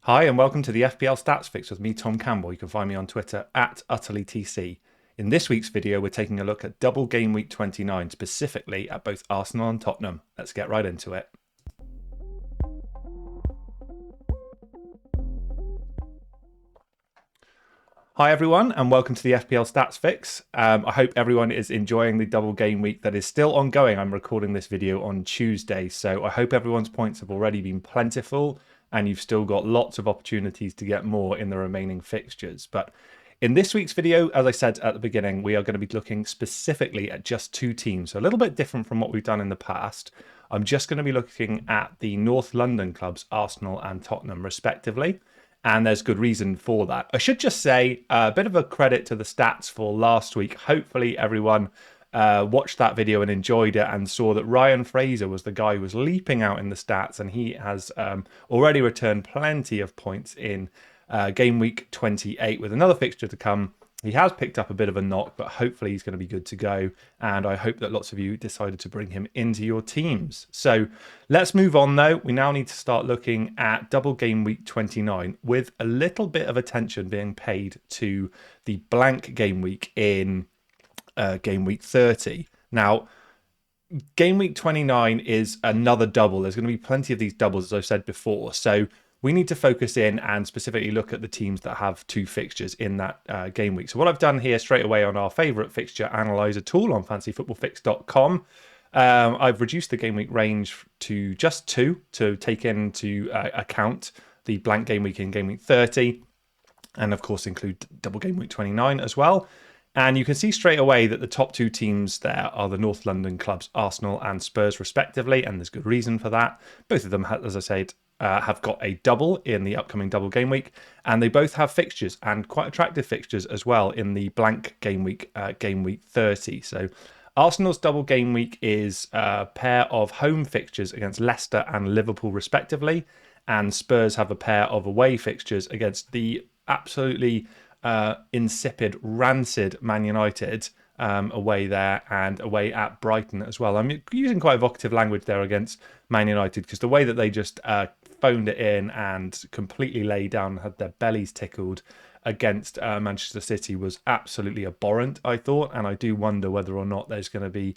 Hi, and welcome to the FPL Stats Fix with me, Tom Campbell. You can find me on Twitter at UtterlyTC. In this week's video, we're taking a look at double game week 29, specifically at both Arsenal and Tottenham. Let's get right into it. Hi everyone, and welcome to the FPL Stats Fix. I hope everyone is enjoying the double game week that is still ongoing. I'm recording this video on Tuesday, so I hope everyone's points have already been plentiful and you've still got lots of opportunities to get more in the remaining fixtures. But in this week's video, as I said at the beginning, we are going to be looking specifically at just two teams, so a little bit different from what we've done in the past. I'm just going to be looking at the North London clubs, Arsenal and Tottenham, respectively. And there's good reason for that. I should just say a bit of a credit to the stats for last week. Hopefully everyone watched that video and enjoyed it and saw that Ryan Fraser was the guy who was leaping out in the stats, and he has already returned plenty of points in game week 28 with another fixture to come. He has picked up a bit of a knock, but hopefully he's going to be good to go. And I hope that lots of you decided to bring him into your teams. So let's move on, though. We now need to start looking at double game week 29 with a little bit of attention being paid to the blank game week in game week 30. Now, game week 29 is another double. There's going to be plenty of these doubles, as I've said before. So we need to focus in and specifically look at the teams that have two fixtures in that game week. So what I've done here straight away on our favourite fixture analyzer tool on fantasyfootballfix.com, I've reduced the game week range to just two to take into account the blank game week in game week 30, and of course include double game week 29 as well. And you can see straight away that the top two teams there are the North London clubs, Arsenal and Spurs, respectively, and there's good reason for that. Both of them, as I said, have got a double in the upcoming double game week, and they both have fixtures and quite attractive fixtures as well in the blank game week 30. So Arsenal's double game week is a pair of home fixtures against Leicester and Liverpool, respectively, and Spurs have a pair of away fixtures against the absolutely insipid, rancid Man United away there, and away at Brighton as well. I'm using quite evocative language there against Man United because the way that they just phoned it in and completely laid down, had their bellies tickled against Manchester City was absolutely abhorrent, I thought. And I do wonder whether or not there's going to be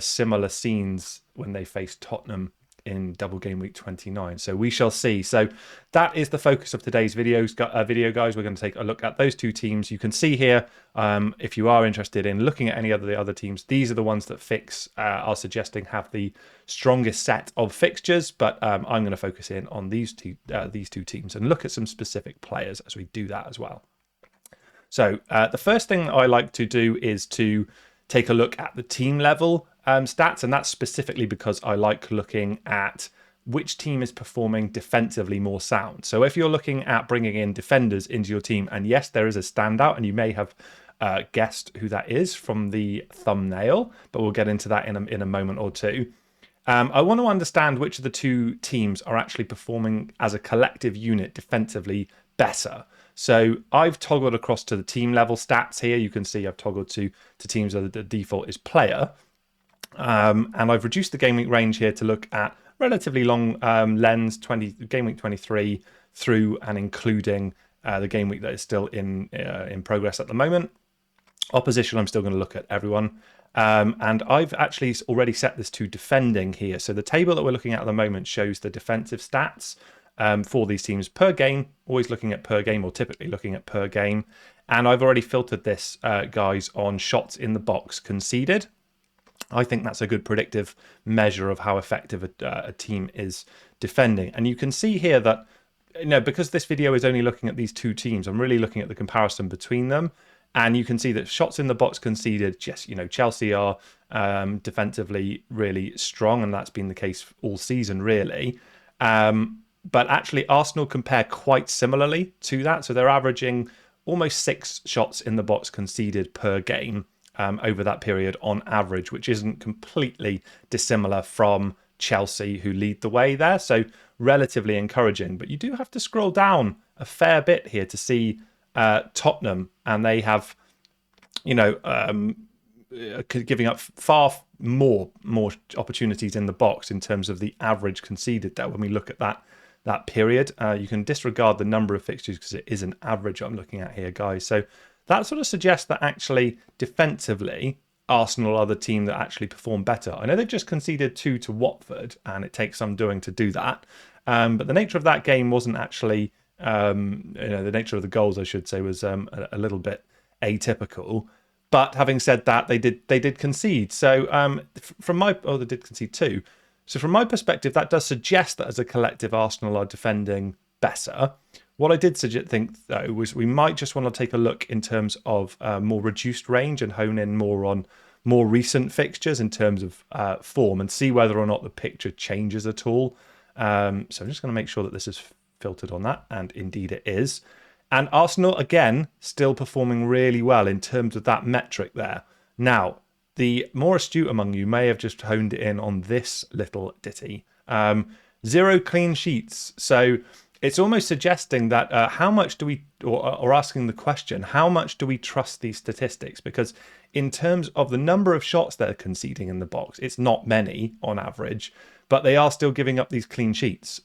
similar scenes when they face Tottenham in double game week 29. So we shall see. So that is the focus of today's video, guys. We're going to take a look at those two teams. You can see here, if you are interested in looking at any of the other teams, these are the ones that Fix are suggesting have the strongest set of fixtures. But I'm going to focus in on these two teams and look at some specific players as we do that as well. So the first thing I like to do is to take a look at the team level stats, and that's specifically because I like looking at which team is performing defensively more sound. So if you're looking at bringing in defenders into your team, and yes, there is a standout, and you may have guessed who that is from the thumbnail, but we'll get into that in a moment or two. I want to understand which of the two teams are actually performing as a collective unit defensively better. So I've toggled across to the team level stats here. You can see I've toggled to teams where the default is player. And I've reduced the game week range here to look at relatively long lens, game week 23 through and including the game week that is still in progress at the moment. Opposition, I'm still going to look at everyone. And I've actually already set this to defending here. So the table that we're looking at the moment shows the defensive stats for these teams per game, always looking at per game, or typically looking at per game. And I've already filtered this, guys, on shots in the box conceded. I think that's a good predictive measure of how effective a team is defending. And you can see here that, because this video is only looking at these two teams, I'm really looking at the comparison between them. And you can see that shots in the box conceded, yes, Chelsea are defensively really strong, and that's been the case all season, really. But actually, Arsenal compare quite similarly to that. So they're averaging almost 6 shots in the box conceded per game over that period on average, which isn't completely dissimilar from Chelsea, who lead the way there. So relatively encouraging. But you do have to scroll down a fair bit here to see Tottenham, and they have, giving up far more opportunities in the box in terms of the average conceded there when we look at that that period. You can disregard the number of fixtures because it is an average I'm looking at here, guys. So that sort of suggests that actually defensively, Arsenal are the team that actually perform better. I know they've just conceded 2 to Watford, and it takes some doing to do that. But the nature of that game wasn't actually, the nature of the goals, I should say, was a little bit atypical. But having said that, they did concede. So they did concede 2. So from my perspective, that does suggest that as a collective, Arsenal are defending better. What I did think, though, was we might just want to take a look in terms of more reduced range and hone in more on more recent fixtures in terms of form and see whether or not the picture changes at all. So I'm just going to make sure that this is filtered on that, and indeed it is. And Arsenal, again, still performing really well in terms of that metric there. Now, the more astute among you may have just honed it in on this little ditty. 0 clean sheets. So it's almost suggesting that how much do we, or asking the question, how much do we trust these statistics? Because in terms of the number of shots they're conceding in the box, it's not many on average, but they are still giving up these clean sheets.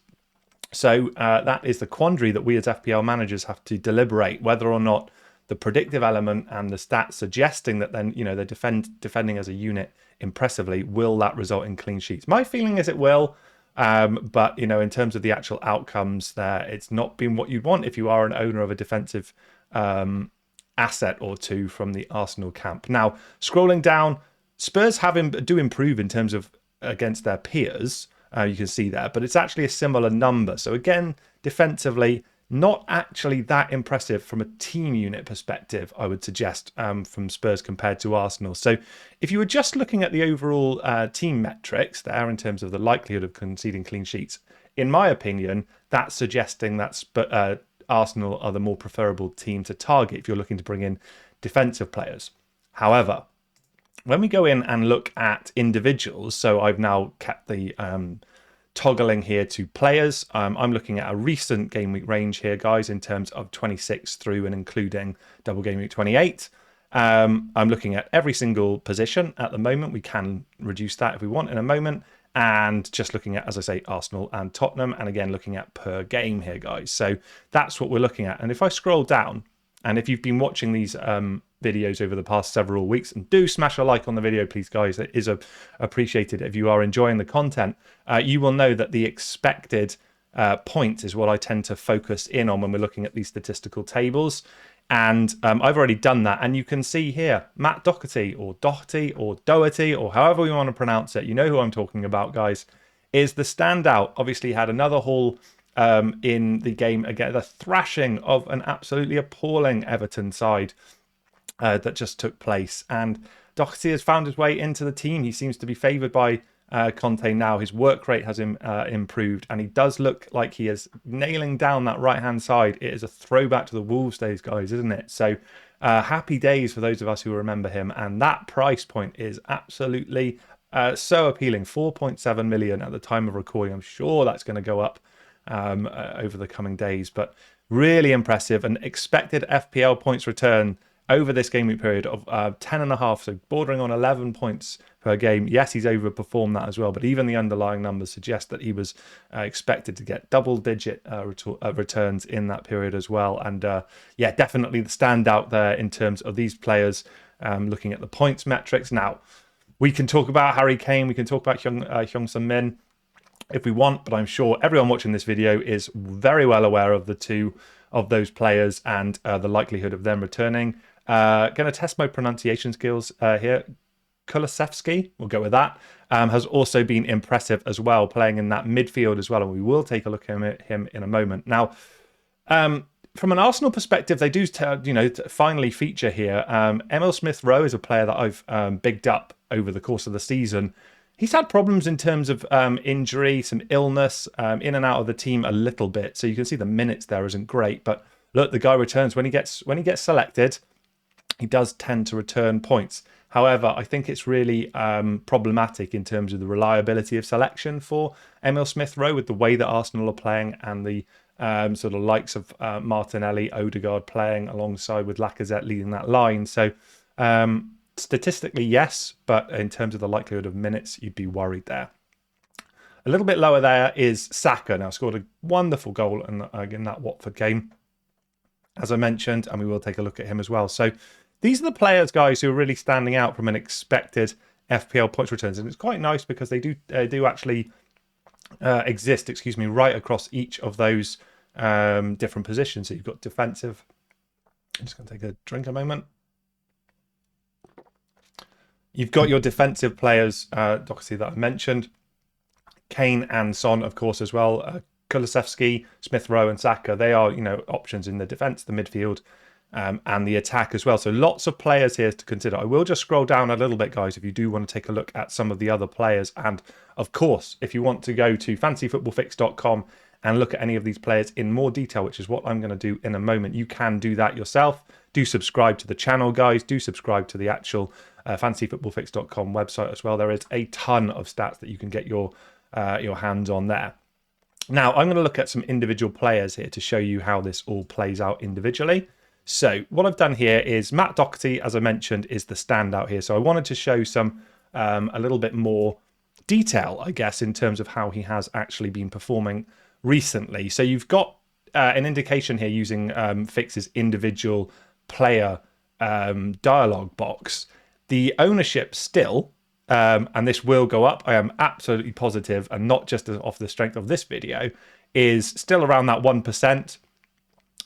So that is the quandary that we as FPL managers have to deliberate, whether or not the predictive element and the stats suggesting that then, they're defending as a unit impressively, will that result in clean sheets? My feeling is it will. But, in terms of the actual outcomes there, it's not been what you'd want if you are an owner of a defensive asset or two from the Arsenal camp. Now, scrolling down, Spurs do improve in terms of against their peers. You can see there, but it's actually a similar number. So again, defensively, not actually that impressive from a team unit perspective, I would suggest, from Spurs compared to Arsenal. So if you were just looking at the overall team metrics there in terms of the likelihood of conceding clean sheets, in my opinion, that's suggesting that Arsenal are the more preferable team to target if you're looking to bring in defensive players. However, when we go in and look at individuals, so I've now kept the toggling here to players. I'm looking at a recent game week range here, guys, in terms of 26 through and including double game week 28. I'm looking at every single position at the moment. We can reduce that if we want in a moment. And just looking at, as I say, Arsenal and Tottenham. And again, looking at per game here, guys. So that's what we're looking at. And if I scroll down, and if you've been watching these videos over the past several weeks, and do smash a like on the video, please, guys. It is appreciated if you are enjoying the content. You will know that the expected points is what I tend to focus in on when we're looking at these statistical tables. And I've already done that. And you can see here, Matt Doherty or Doherty or however we want to pronounce it, you know who I'm talking about, guys, is the standout. Obviously had another haul in the game again, the thrashing of an absolutely appalling Everton side that just took place. And Doherty has found his way into the team. He seems to be favoured by Conte now. His work rate has improved, and he does look like he is nailing down that right-hand side. It is a throwback to the Wolves days, guys, isn't it? So happy days for those of us who remember him. And that price point is absolutely so appealing. 4.7 million at the time of recording. I'm sure that's going to go up over the coming days, but really impressive. And expected FPL points return over this game week period of 10.5, so bordering on 11 points per game. Yes, he's overperformed that as well, but even the underlying numbers suggest that he was expected to get double-digit returns in that period as well. And yeah, definitely the standout there in terms of these players. Looking at the points metrics now, we can talk about Harry Kane, we can talk about Heung-Min Min if we want, but I'm sure everyone watching this video is very well aware of the two of those players and the likelihood of them returning. Going to test my pronunciation skills here. Kulusevski, we'll go with that, has also been impressive as well, playing in that midfield as well, and we will take a look at him in a moment. Now, from an Arsenal perspective, they do finally feature here. Emil Smith-Rowe is a player that I've bigged up over the course of the season. He's had problems in terms of injury, some illness, in and out of the team a little bit. So you can see the minutes there isn't great. But look, the guy returns when he gets selected. He does tend to return points. However, I think it's really problematic in terms of the reliability of selection for Emil Smith-Rowe with the way that Arsenal are playing and the sort of likes of Martinelli, Odegaard playing alongside with Lacazette leading that line. So statistically, yes, but in terms of the likelihood of minutes, you'd be worried there. A little bit lower there is Saka. Now, scored a wonderful goal in that Watford game, as I mentioned, and we will take a look at him as well. So these are the players, guys, who are really standing out from an expected FPL points returns. And it's quite nice because they do actually exist, right across each of those different positions. So you've got defensive. I'm just going to take a drink a moment. You've got your defensive players, Doherty, that I mentioned. Kane and Son, of course, as well. Kulusevski, Smith Rowe and Saka, they are, options in the defence, the midfield, and the attack as well. So lots of players here to consider. I will just scroll down a little bit, guys, if you do want to take a look at some of the other players. And, of course, if you want to go to fantasyfootballfix.com and look at any of these players in more detail, which is what I'm going to do in a moment, you can do that yourself. Do subscribe to the channel, guys. Do subscribe to the actual fantasyfootballfix.com website as well. There is a ton of stats that you can get your hands on there. Now, I'm going to look at some individual players here to show you how this all plays out individually. So what I've done here is Matt Doherty, as I mentioned, is the standout here. So I wanted to show some a little bit more detail, I guess, in terms of how he has actually been performing recently. So you've got an indication here using Fix's individual player dialog box. The ownership still, and this will go up, I am absolutely positive, and not just off the strength of this video, is still around that 1%.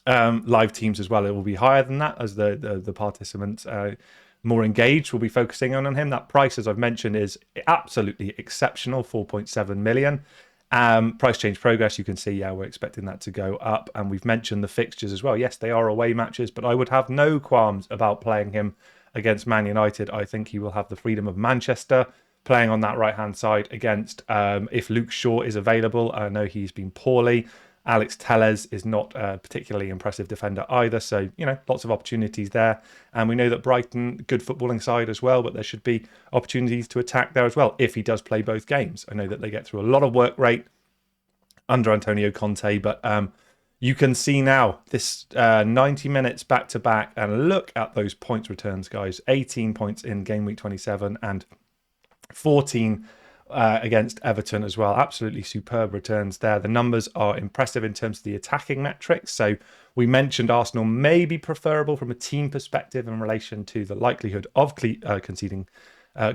Live teams as well, it will be higher than that as the participants more engaged will be focusing on him. That price, as I've mentioned, is absolutely exceptional, 4.7 million. Price change progress, you can see, we're expecting that to go up. And we've mentioned the fixtures as well. Yes, they are away matches, but I would have no qualms about playing him against Man United. I think he will have the freedom of Manchester playing on that right-hand side against, if Luke Shaw is available. I know he's been poorly. Alex Telles is not a particularly impressive defender either. So, lots of opportunities there. And we know that Brighton, good footballing side as well, but there should be opportunities to attack there as well if he does play both games. I know that they get through a lot of work rate under Antonio Conte, but you can see now this 90 minutes back-to-back, and look at those points returns, guys. 18 points in game week 27 and 14 against Everton as well. Absolutely superb returns there. The numbers are impressive in terms of the attacking metrics. So we mentioned Arsenal may be preferable from a team perspective in relation to the likelihood of conceding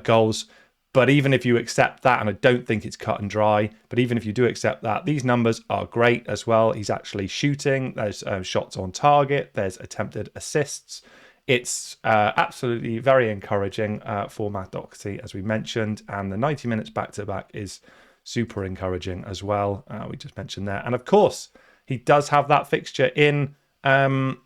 goals. But even if you accept that, and I don't think it's cut and dry, but even if you do accept that, these numbers are great as well. He's actually shooting. There's shots on target. There's attempted assists. It's absolutely very encouraging for Matt Doherty, as we mentioned, and the 90 minutes back-to-back is super encouraging as well. We just mentioned there. And of course, he does have that fixture in blank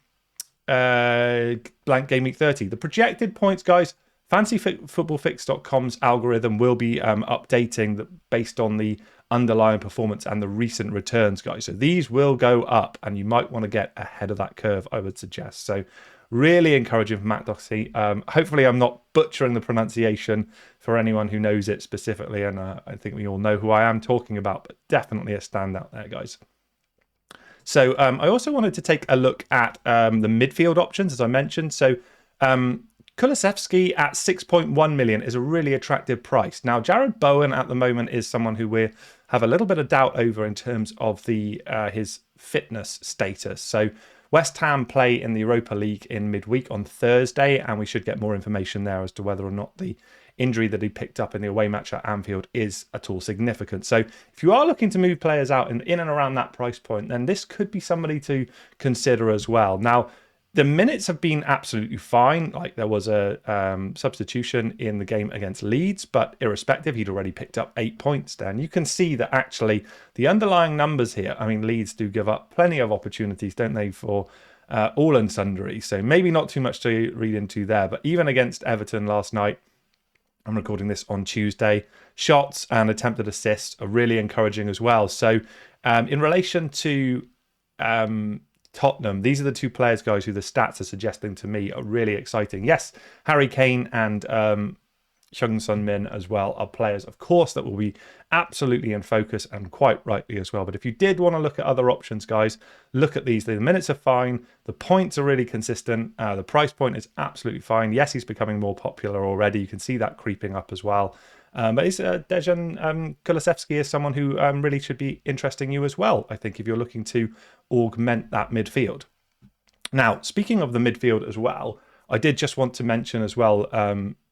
game week 30. The projected points, guys, fantasyfootballfix.com's algorithm will be updating based on the underlying performance and the recent returns, guys. So these will go up, and you might want to get ahead of that curve, I would suggest. So really encouraging for Matt Doherty. Hopefully I'm not butchering the pronunciation for anyone who knows it specifically, and I think we all know who I am talking about, but definitely a standout there, guys. So I also wanted to take a look at the midfield options, as I mentioned. So Kulusevski at 6.1 million is a really attractive price. Now, Jared Bowen at the moment is someone who we have a little bit of doubt over in terms of his fitness status. So West Ham play in the Europa League in midweek on Thursday, and we should get more information there as to whether or not the injury that he picked up in the away match at Anfield is at all significant. So if you are looking to move players out in and around that price point, then this could be somebody to consider as well. Now, the minutes have been absolutely fine. Like, there was a substitution in the game against Leeds, but irrespective, he'd already picked up 8 points there. And you can see that actually the underlying numbers here, I mean, Leeds do give up plenty of opportunities, don't they, for all and sundry. So maybe not too much to read into there. But even against Everton last night, I'm recording this on Tuesday, shots and attempted assists are really encouraging as well. So in relation to Tottenham, these are the two players, guys, who the stats are suggesting to me are really exciting. Yes, Harry Kane and Heung-Sun Min as well are players, of course, that will be absolutely in focus, and quite rightly as well. But if you did want to look at other options, guys, look at these. The minutes are fine. The points are really consistent. The price point is absolutely fine. Yes, he's becoming more popular already. You can see that creeping up as well. But Dejan Kulusevski is someone who really should be interesting you as well, I think, if you're looking to augment that midfield. Now, speaking of the midfield as well, I did just want to mention as well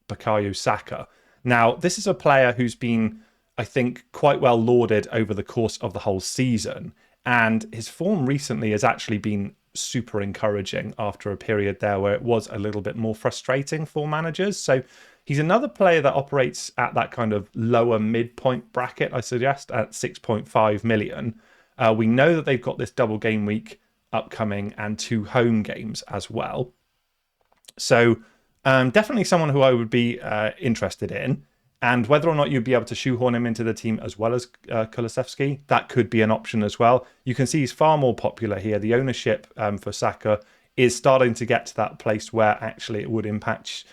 Bukayo Saka. Now, this is a player who's been, I think, quite well lauded over the course of the whole season. And his form recently has actually been super encouraging after a period there where it was a little bit more frustrating for managers. So he's another player that operates at that kind of lower midpoint bracket, I suggest, at 6.5 million. We know that they've got this double game week upcoming and 2 home games as well. So definitely someone who I would be interested in. And whether or not you'd be able to shoehorn him into the team as well as Kulusevski, that could be an option as well. You can see he's far more popular here. The ownership for Saka is starting to get to that place where actually it would impact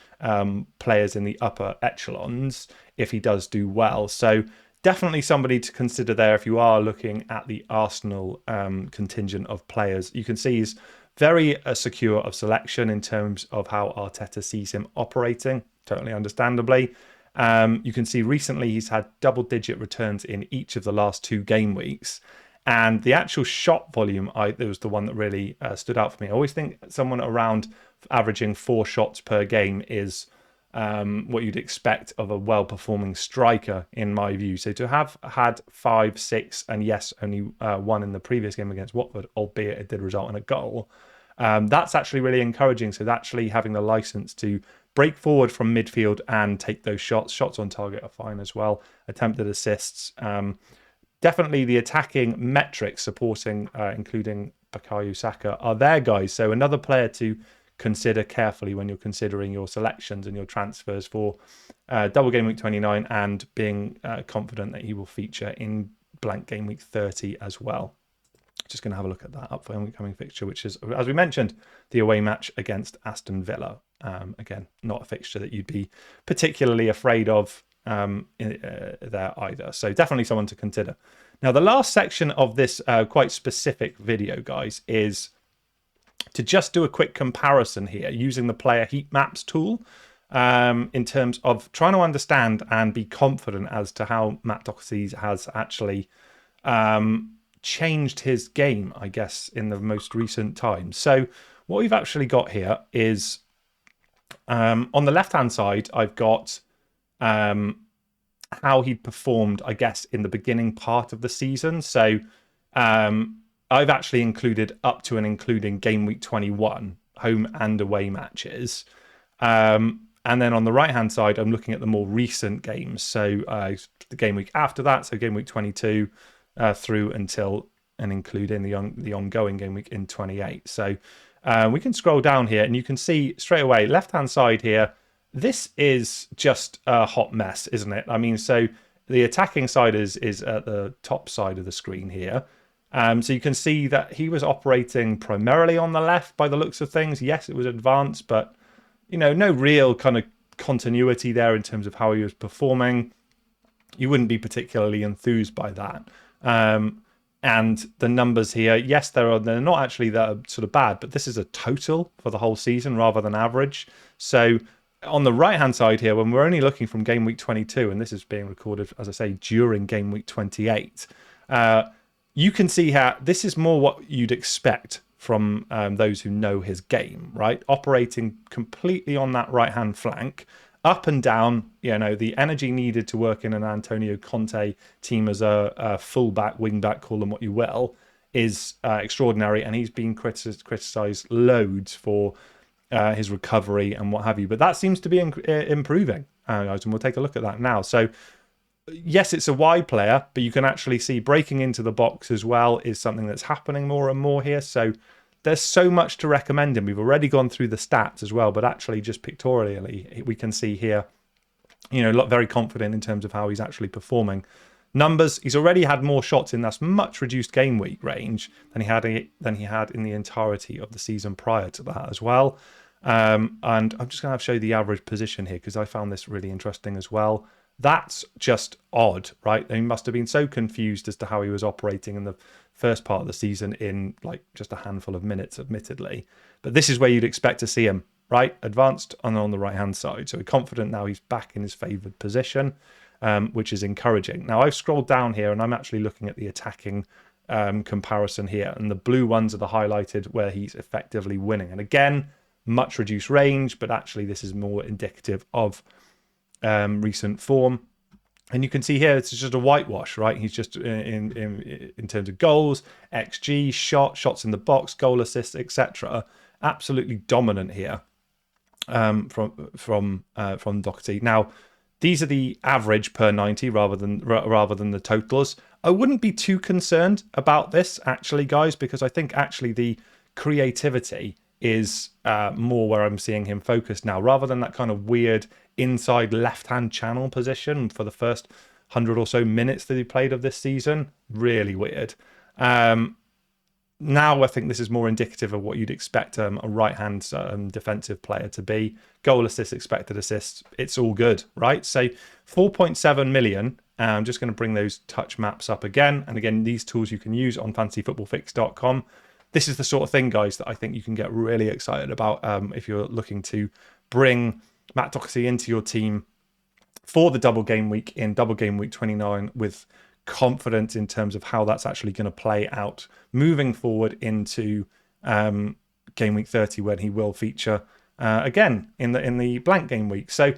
players in the upper echelons if he does do well. So definitely somebody to consider there if you are looking at the Arsenal contingent of players. You can see he's very secure of selection in terms of how Arteta sees him operating, totally understandably. You can see recently he's had double-digit returns in each of the last 2 game weeks. And the actual shot volume, that was the one that really stood out for me. I always think someone around averaging 4 shots per game is what you'd expect of a well-performing striker, in my view. So to have had 5, 6, and yes, only 1 in the previous game against Watford, albeit it did result in a goal, that's actually really encouraging. So actually having the license to break forward from midfield and take those shots. Shots on target are fine as well. Attempted assists. Definitely the attacking metrics supporting, including Bukayo Saka, are there, guys. So another player to consider carefully when you're considering your selections and your transfers for double game week 29 and being confident that he will feature in blank game week 30 as well. Just going to have a look at that upcoming fixture, which is, as we mentioned, the away match against Aston Villa. Again, not a fixture that you'd be particularly afraid of there either. So definitely someone to consider. Now, the last section of this quite specific video, guys, is to just do a quick comparison here using the player heat maps tool in terms of trying to understand and be confident as to how Matt Doherty has actually changed his game, I guess, in the most recent times. So what we've actually got here is on the left-hand side, I've got how he performed, I guess, in the beginning part of the season. So I've actually included up to and including game week 21, home and away matches. And then on the right-hand side, I'm looking at the more recent games. So the game week after that, so game week 22 through until and including the ongoing game week in 28. So we can scroll down here and you can see straight away, left-hand side here, this is just a hot mess, isn't it? I mean, so the attacking side is at the top side of the screen here. So you can see that he was operating primarily on the left by the looks of things. Yes, it was advanced, but, you know, no real kind of continuity there in terms of how he was performing. You wouldn't be particularly enthused by that. And the numbers here, yes, they're not actually that sort of bad, but this is a total for the whole season rather than average. So on the right-hand side here, when we're only looking from game week 22, and this is being recorded, as I say, during game week 28, you can see how this is more what you'd expect from those who know his game, right? Operating completely on that right-hand flank, up and down, you know, the energy needed to work in an Antonio Conte team as a fullback, wingback, call them what you will, is extraordinary. And he's been criticised loads for his recovery and what have you. But that seems to be improving, guys, and we'll take a look at that now. So, yes, it's a wide player, but you can actually see breaking into the box as well is something that's happening more and more here. So there's so much to recommend him. We've already gone through the stats as well, but actually just pictorially, we can see here, you know, very confident in terms of how he's actually performing. Numbers, he's already had more shots in that much reduced game week range than he had in the entirety of the season prior to that as well. And I'm just going to show you the average position here because I found this really interesting as well. That's just odd, right? He must have been so confused as to how he was operating in the first part of the season in like just a handful of minutes, admittedly. But this is where you'd expect to see him, right? Advanced and on the right-hand side. So we're confident now he's back in his favoured position. which is encouraging. Now, I've scrolled down here and I'm actually looking at the attacking comparison here, and the blue ones are the highlighted where he's effectively winning. And again, much reduced range, but actually this is more indicative of recent form. And you can see here, it's just a whitewash, right? He's just in terms of goals, XG, shots in the box, goal assists, etc. Absolutely dominant here from Doherty. Now, these are the average per 90 rather than the totals. I wouldn't be too concerned about this, actually, guys, because I think actually the creativity is more where I'm seeing him focused now, rather than that kind of weird inside left-hand channel position for the first 100 or so minutes that he played of this season. Really weird. Now I think this is more indicative of what you'd expect a right-hand defensive player to be. Goal assists, expected assists, it's all good, right? So 4.7 million. I'm just going to bring those touch maps up again. And again, these tools you can use on fantasyfootballfix.com. This is the sort of thing, guys, that I think you can get really excited about if you're looking to bring Matt Doherty into your team for the double game week in double game week 29 with confidence in terms of how that's actually going to play out moving forward into game week 30, when he will feature again in the blank game week. So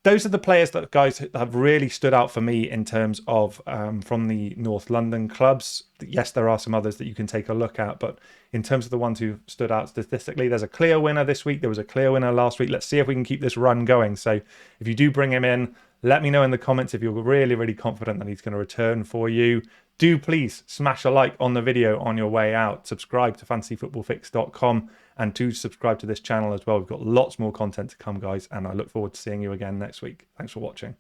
those are the players that, guys, have really stood out for me in terms of from the North London clubs. Yes, there are some others that you can take a look at, but in terms of the ones who stood out statistically, there's a clear winner this week. There was a clear winner last week. Let's see if we can keep this run going. So if you do bring him in, let me know in the comments if you're really, really confident that he's going to return for you. Do please smash a like on the video on your way out. Subscribe to fantasyfootballfix.com and do subscribe to this channel as well. We've got lots more content to come, guys, and I look forward to seeing you again next week. Thanks for watching.